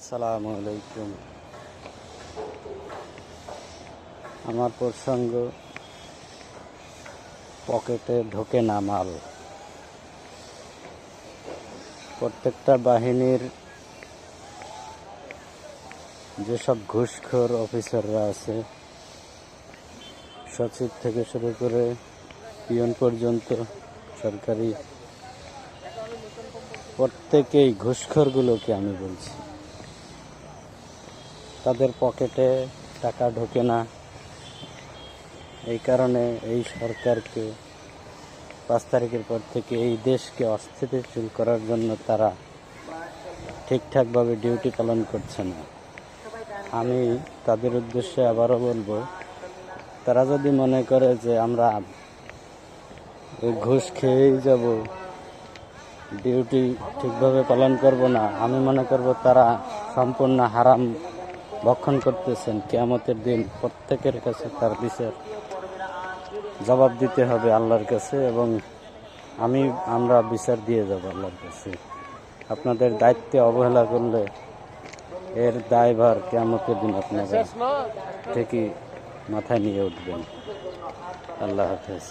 আসসালামু আলাইকুম। আমার প্রসঙ্গ পকেটে ঢোকে না মাল। প্রত্যেকটা বাহিনীর যেসব ঘুষখোর অফিসাররা আছে, সচিব থেকে শুরু করে পিয়ন পর্যন্ত, সরকারি প্রত্যেকেই ঘুষখোরগুলোকে আমি বলছি, তাদের পকেটে টাকা ঢোকে না। এই কারণে এই সরকারকে 5 তারিখের পর থেকে এই দেশকে অস্থিতিশীল করার জন্য তারা ঠিকঠাকভাবে ডিউটি পালন করছে না। আমি তাদের উদ্দেশ্যে আবারও বলবো, তারা যদি মনে করে যে আমরা এই ঘুষ খেয়েই যাব, ডিউটি ঠিকভাবে পালন করব না, আমি মনে করব তারা সম্পূর্ণ হারাম ভক্ষণ করতেছেন। কিয়ামতের দিন প্রত্যেকের কাছে তার বিচার জবাব দিতে হবে আল্লাহর কাছে, এবং আমরা বিচার দিয়ে যাব আল্লাহর কাছে। আপনাদের দায়িত্বে অবহেলা করলে এর দায়ভার কিয়ামতের দিন আপনারা ঠিকই মাথায় নিয়ে উঠবেন। আল্লাহ হাফেজ।